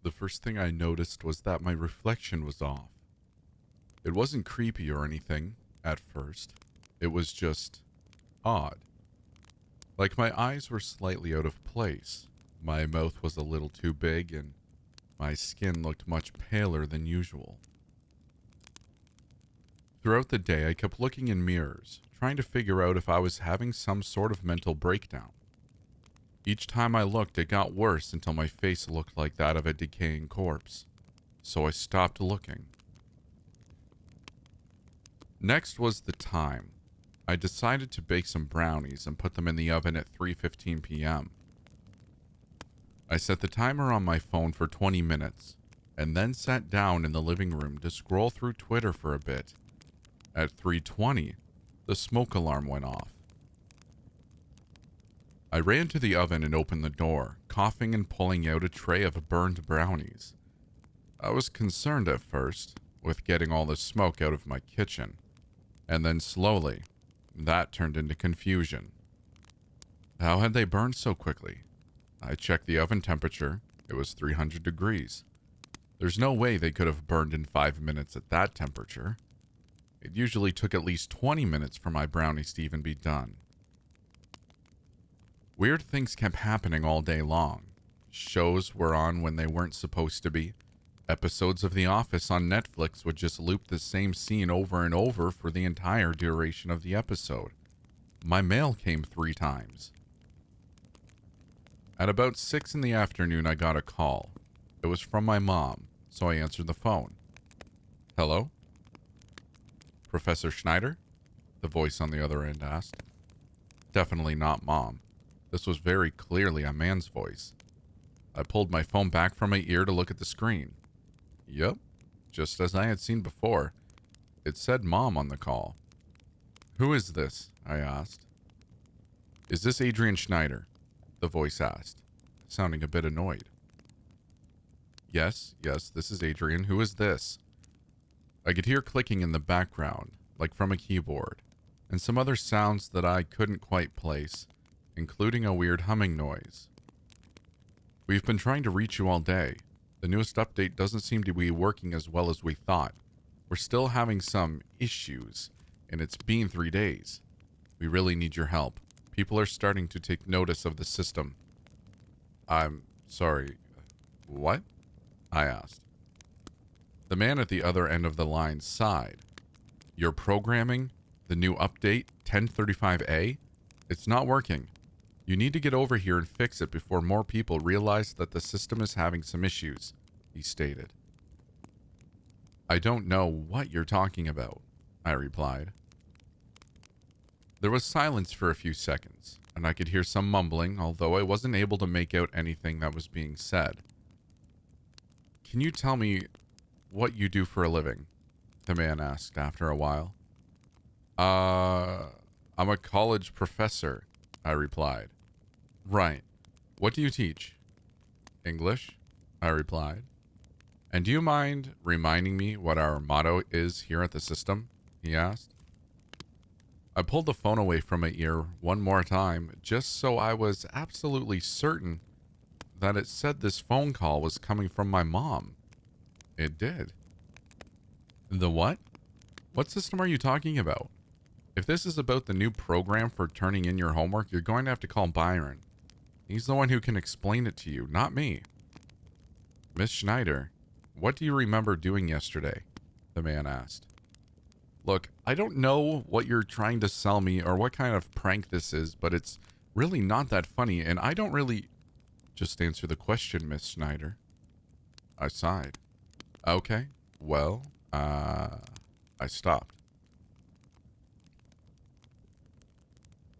The first thing I noticed was that my reflection was off. It wasn't creepy or anything at first. It was just odd. Like my eyes were slightly out of place. My mouth was a little too big and my skin looked much paler than usual. Throughout the day, I kept looking in mirrors, trying to figure out if I was having some sort of mental breakdown. Each time I looked, it got worse until my face looked like that of a decaying corpse. So I stopped looking. Next was the time. I decided to bake some brownies and put them in the oven at 3:15 p.m. I set the timer on my phone for 20 minutes and then sat down in the living room to scroll through Twitter for a bit. At 3:20, the smoke alarm went off. I ran to the oven and opened the door, coughing and pulling out a tray of burned brownies. I was concerned at first with getting all the smoke out of my kitchen, and then slowly, that turned into confusion. How had they burned so quickly? I checked the oven temperature. It was 300 degrees. There's no way they could have burned in 5 minutes at that temperature. It usually took at least 20 minutes for my brownies to even be done. Weird things kept happening all day long. Shows were on when they weren't supposed to be. Episodes of The Office on Netflix would just loop the same scene over and over for the entire duration of the episode. My mail came 3 times. At about 6 in the afternoon, I got a call. It was from my mom, so I answered the phone. Hello? Professor Schneider? The voice on the other end asked. Definitely not Mom. This was very clearly a man's voice. I pulled my phone back from my ear to look at the screen. Yep, just as I had seen before. It said Mom on the call. Who is this? I asked. Is this Adrian Schneider? The voice asked, sounding a bit annoyed. Yes, this is Adrian. Who is this? I could hear clicking in the background, like from a keyboard, and some other sounds that I couldn't quite place, including a weird humming noise. We've been trying to reach you all day. The newest update doesn't seem to be working as well as we thought. We're still having some issues, and it's been 3 days. We really need your help. People are starting to take notice of the system. I'm sorry. What? I asked. The man at the other end of the line sighed. Your programming, the new update, 1035A, it's not working. You need to get over here and fix it before more people realize that the system is having some issues, he stated. I don't know what you're talking about, I replied. There was silence for a few seconds, and I could hear some mumbling, although I wasn't able to make out anything that was being said. Can you tell me what you do for a living? The man asked after a while. I'm a college professor, I replied. Right. What do you teach? English, I replied. And do you mind reminding me what our motto is here at the system? He asked. I pulled the phone away from my ear one more time, just so I was absolutely certain that it said this phone call was coming from my mom. It did. The what? What system are you talking about? If this is about the new program for turning in your homework, you're going to have to call Byron. He's the one who can explain it to you, not me. Miss Schneider, what do you remember doing yesterday? The man asked. Look, I don't know what you're trying to sell me or what kind of prank this is, but it's really not that funny, and I don't really... Just answer the question, Miss Schneider. I sighed. Okay, well, I stopped.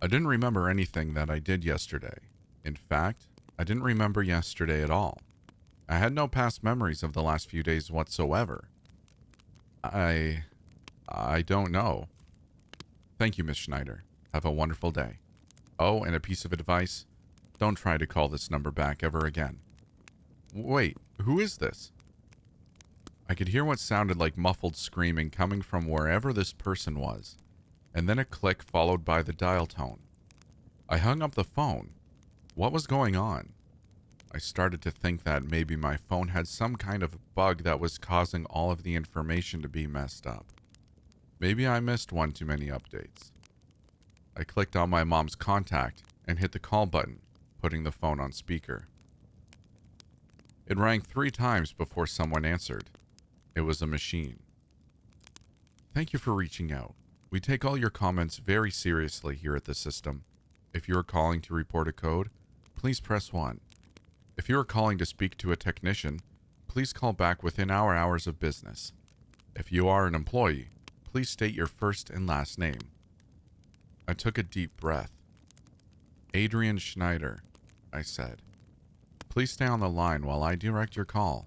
I didn't remember anything that I did yesterday. In fact, I didn't remember yesterday at all. I had no past memories of the last few days whatsoever. I don't know. Thank you, Miss Schneider. Have a wonderful day. Oh, and a piece of advice. Don't try to call this number back ever again. Wait, who is this? I could hear what sounded like muffled screaming coming from wherever this person was, and then a click followed by the dial tone. I hung up the phone. What was going on? I started to think that maybe my phone had some kind of bug that was causing all of the information to be messed up. Maybe I missed one too many updates. I clicked on my mom's contact and hit the call button, putting the phone on speaker. It rang 3 times before someone answered. It was a machine. Thank you for reaching out. We take all your comments very seriously here at the system. If you are calling to report a code, please press 1. If you are calling to speak to a technician, please call back within our hours of business. If you are an employee, please state your first and last name. I took a deep breath. Adrian Schneider, I said. Please stay on the line while I direct your call.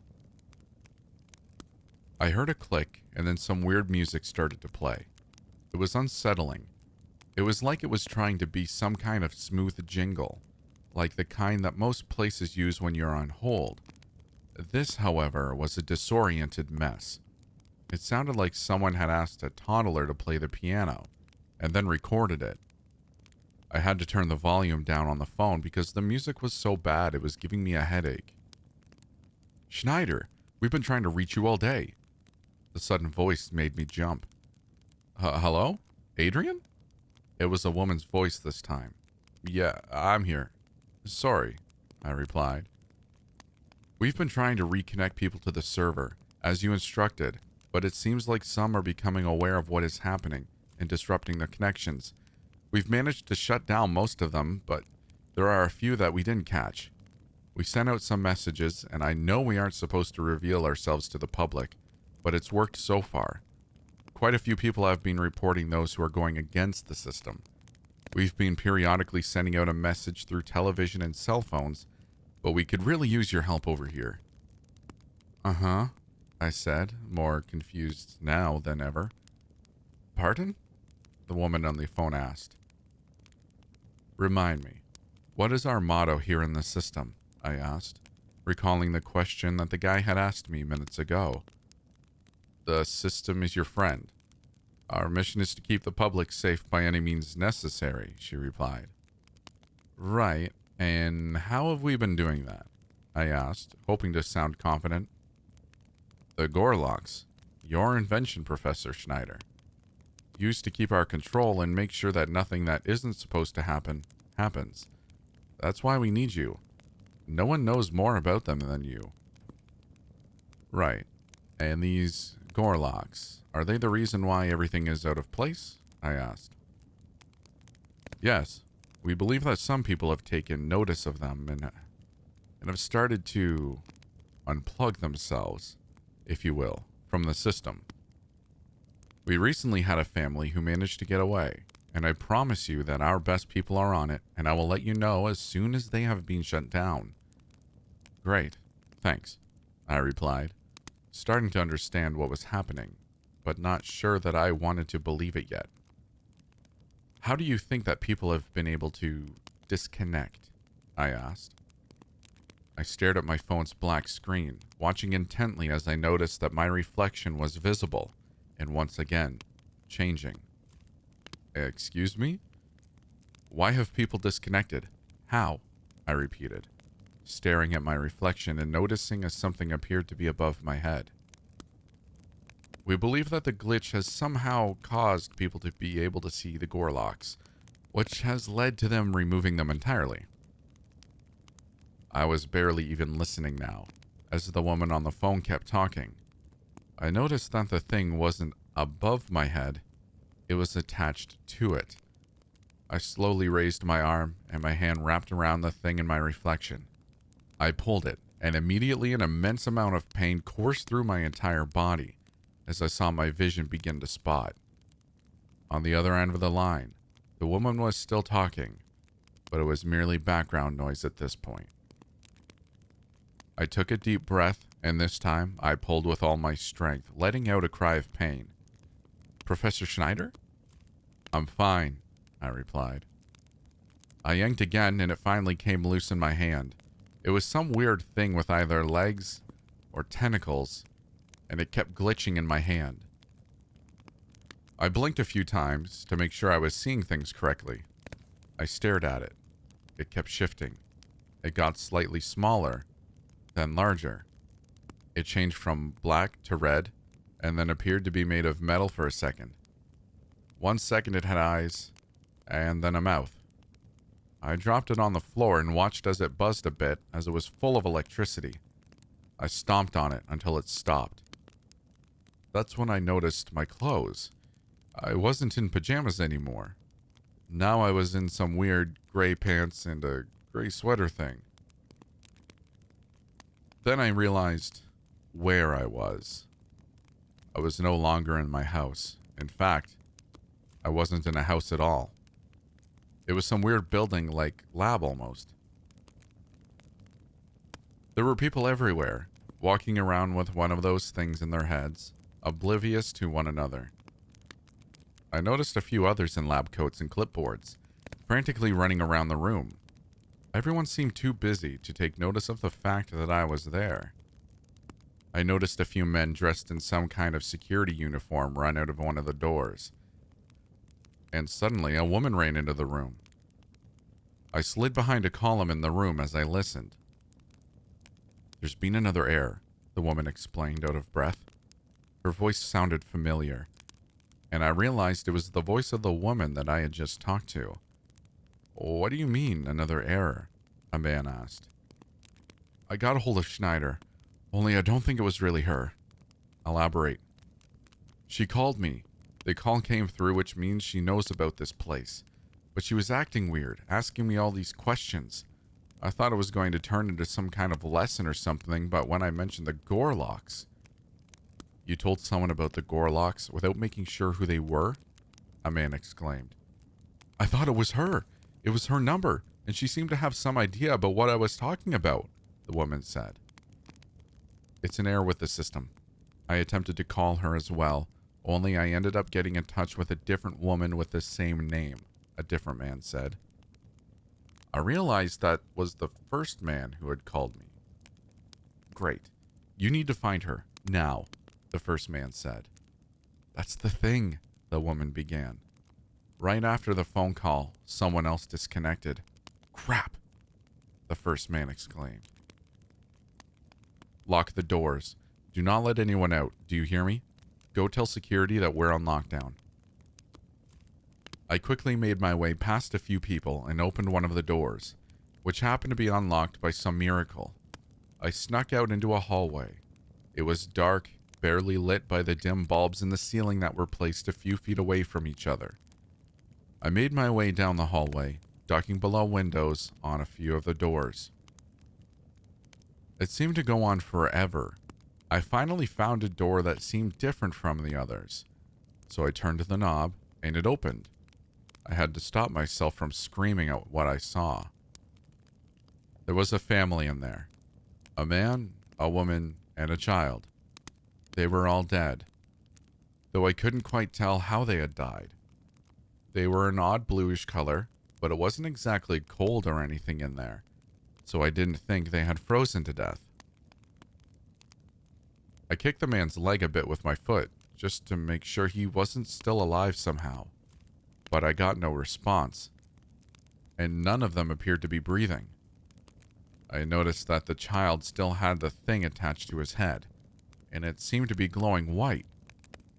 I heard a click and then some weird music started to play. It was unsettling. It was like it was trying to be some kind of smooth jingle, like the kind that most places use when you're on hold. This, however, was a disoriented mess. It sounded like someone had asked a toddler to play the piano, and then recorded it. I had to turn the volume down on the phone because the music was so bad it was giving me a headache. Schneider, we've been trying to reach you all day. The sudden voice made me jump. Hello? Adrian? It was a woman's voice this time. Yeah, I'm here. Sorry, I replied. We've been trying to reconnect people to the server, as you instructed, but it seems like some are becoming aware of what is happening and disrupting the connections. We've managed to shut down most of them, but there are a few that we didn't catch. We sent out some messages, and I know we aren't supposed to reveal ourselves to the public, but it's worked so far. Quite a few people have been reporting those who are going against the system. We've been periodically sending out a message through television and cell phones, but we could really use your help over here. Uh-huh, I said, more confused now than ever. Pardon? The woman on the phone asked. Remind me, what is our motto here in the system? I asked, recalling the question that the guy had asked me minutes ago. The system is your friend. Our mission is to keep the public safe by any means necessary, she replied. Right, and how have we been doing that? I asked, hoping to sound confident. The Gorlocks, your invention, Professor Schneider, used to keep our control and make sure that nothing that isn't supposed to happen, happens. That's why we need you. No one knows more about them than you. Right, and these Gorlocks, are they the reason why everything is out of place? I asked. Yes, we believe that some people have taken notice of them and have started to unplug themselves, if you will, from the system. We recently had a family who managed to get away, and I promise you that our best people are on it, and I will let you know as soon as they have been shut down. Great, thanks, I replied, starting to understand what was happening, but not sure that I wanted to believe it yet. How do you think that people have been able to disconnect? I asked. I stared at my phone's black screen, watching intently as I noticed that my reflection was visible and once again changing. Excuse me? Why have people disconnected? How? I repeated, staring at my reflection and noticing as something appeared to be above my head. We believe that the glitch has somehow caused people to be able to see the Gorlocks, which has led to them removing them entirely. I was barely even listening now, as the woman on the phone kept talking. I noticed that the thing wasn't above my head, it was attached to it. I slowly raised my arm, and my hand wrapped around the thing in my reflection. I pulled it, and immediately an immense amount of pain coursed through my entire body as I saw my vision begin to spot. On the other end of the line, the woman was still talking, but it was merely background noise at this point. I took a deep breath, and this time I pulled with all my strength, letting out a cry of pain. Professor Schneider? I'm fine, I replied. I yanked again, and it finally came loose in my hand. It was some weird thing with either legs or tentacles, and it kept glitching in my hand. I blinked a few times to make sure I was seeing things correctly. I stared at it. It kept shifting. It got slightly smaller, then larger. It changed from black to red, and then appeared to be made of metal for a second. 1 second it had eyes, and then a mouth. I dropped it on the floor and watched as it buzzed a bit as it was full of electricity. I stomped on it until it stopped. That's when I noticed my clothes. I wasn't in pajamas anymore. Now I was in some weird gray pants and a gray sweater thing. Then I realized where I was. I was no longer in my house. In fact, I wasn't in a house at all. It was some weird building like lab almost. There were people everywhere, walking around with one of those things in their heads, oblivious to one another. I noticed a few others in lab coats and clipboards, frantically running around the room. Everyone seemed too busy to take notice of the fact that I was there. I noticed a few men dressed in some kind of security uniform run out of one of the doors. And suddenly a woman ran into the room. I slid behind a column in the room as I listened. "There's been another error," the woman explained out of breath. Her voice sounded familiar, and I realized it was the voice of the woman that I had just talked to. "What do you mean, another error?" a man asked. "I got a hold of Schneider, only I don't think it was really her." "Elaborate." "She called me. The call came through, which means she knows about this place. But she was acting weird, asking me all these questions. I thought it was going to turn into some kind of lesson or something, but when I mentioned the Gorlocks..." "You told someone about the Gorlocks without making sure who they were?" a man exclaimed. "I thought it was her. It was her number, and she seemed to have some idea about what I was talking about," the woman said. "It's an error with the system. I attempted to call her as well, only I ended up getting in touch with a different woman with the same name," a different man said. I realized that was the first man who had called me. "Great. You need to find her, now," the first man said. "That's the thing," the woman began. Right after the phone call, someone else disconnected. "Crap," the first man exclaimed. "Lock the doors. Do not let anyone out. Do you hear me? Go tell security that we're on lockdown." I quickly made my way past a few people and opened one of the doors, which happened to be unlocked by some miracle. I snuck out into a hallway. It was dark, barely lit by the dim bulbs in the ceiling that were placed a few feet away from each other. I made my way down the hallway, ducking below windows on a few of the doors. It seemed to go on forever. I finally found a door that seemed different from the others, so I turned the knob, and it opened. I had to stop myself from screaming at what I saw. There was a family in there. A man, a woman, and a child. They were all dead, though I couldn't quite tell how they had died. They were an odd bluish color, but it wasn't exactly cold or anything in there, so I didn't think they had frozen to death. I kicked the man's leg a bit with my foot, just to make sure he wasn't still alive somehow, but I got no response, and none of them appeared to be breathing. I noticed that the child still had the thing attached to his head, and it seemed to be glowing white,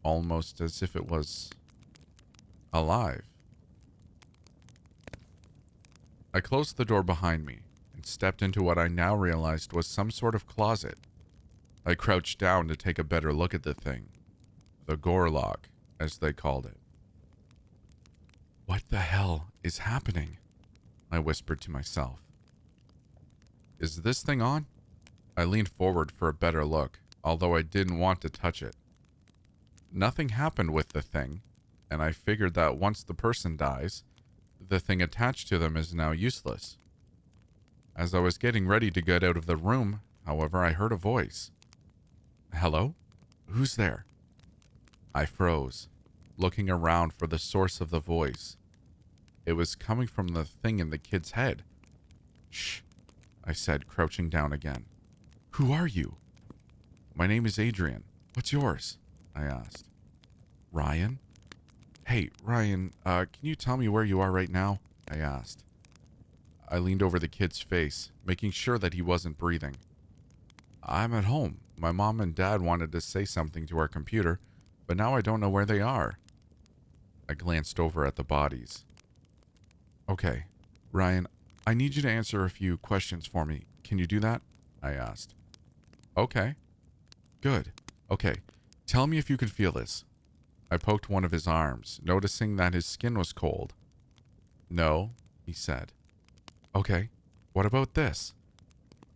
almost as if it was alive. I closed the door behind me and stepped into what I now realized was some sort of closet. I crouched down to take a better look at the thing, the Gorlock, as they called it. "What the hell is happening?" I whispered to myself. "Is this thing on?" I leaned forward for a better look, although I didn't want to touch it. Nothing happened with the thing, and I figured that once the person dies, the thing attached to them is now useless. As I was getting ready to get out of the room, however, I heard a voice. "Hello? Who's there?" I froze, looking around for the source of the voice. It was coming from the thing in the kid's head. "Shh," I said, crouching down again. "Who are you?" "My name is Adrian. What's yours?" I asked. "Ryan?" "Hey, Ryan, can you tell me where you are right now?" I asked. I leaned over the kid's face, making sure that he wasn't breathing. I'm at home. My mom and dad wanted to say something to our computer, but now I don't know where they are. I glanced over at the bodies. Okay, Ryan, I need you to answer a few questions for me. Can you do that? I asked. Okay. Good. Okay, tell me if you can feel this. I poked one of his arms, noticing that his skin was cold. No, he said. Okay, what about this?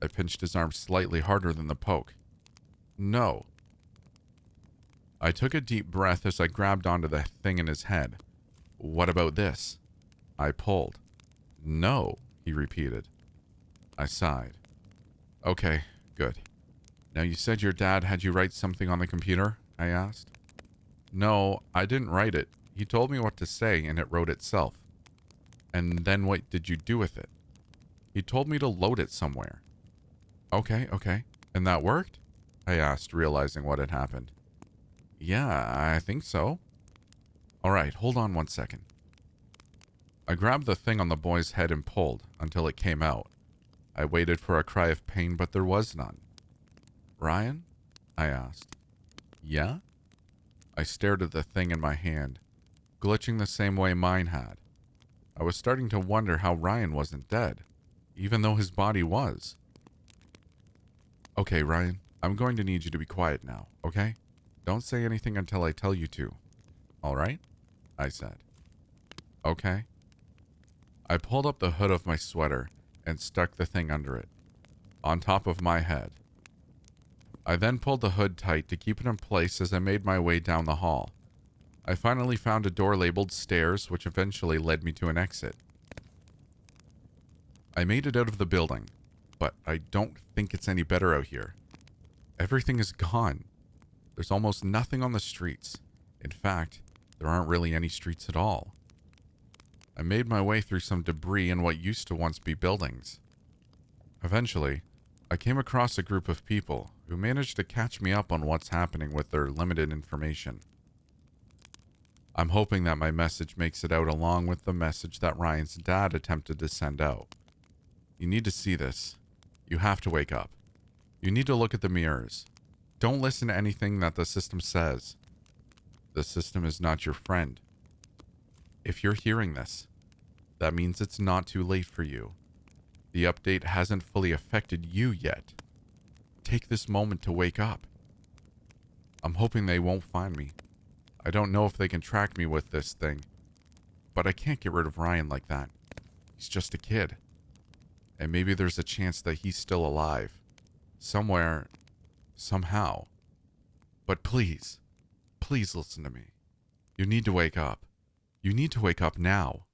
I pinched his arm slightly harder than the poke. No. I took a deep breath as I grabbed onto the thing in his head. What about this? I pulled. No, he repeated. I sighed. Okay, good. Now you said your dad had you write something on the computer? I asked. No, I didn't write it. He told me what to say and it wrote itself. And then what did you do with it? He told me to load it somewhere. Okay. And that worked? I asked, realizing what had happened. Yeah, I think so. All right, hold on 1 second. I grabbed the thing on the boy's head and pulled until it came out. I waited for a cry of pain, but there was none. Ryan? I asked. Yeah? I stared at the thing in my hand, glitching the same way mine had. I was starting to wonder how Ryan wasn't dead, even though his body was. Okay, Ryan, I'm going to need you to be quiet now, okay? Don't say anything until I tell you to. All right? I said. Okay. I pulled up the hood of my sweater and stuck the thing under it, on top of my head. I then pulled the hood tight to keep it in place as I made my way down the hall. I finally found a door labeled stairs, which eventually led me to an exit. I made it out of the building, but I don't think it's any better out here. Everything is gone. There's almost nothing on the streets. In fact, there aren't really any streets at all. I made my way through some debris in what used to once be buildings. Eventually, I came across a group of people who managed to catch me up on what's happening with their limited information. I'm hoping that my message makes it out along with the message that Ryan's dad attempted to send out. You need to see this. You have to wake up. You need to look at the mirrors. Don't listen to anything that the system says. The system is not your friend. If you're hearing this, that means it's not too late for you. The update hasn't fully affected you yet. Take this moment to wake up. I'm hoping they won't find me. I don't know if they can track me with this thing, but I can't get rid of Ryan like that. He's just a kid. And maybe there's a chance that he's still alive. Somewhere, somehow. But please, please listen to me. You need to wake up. You need to wake up now.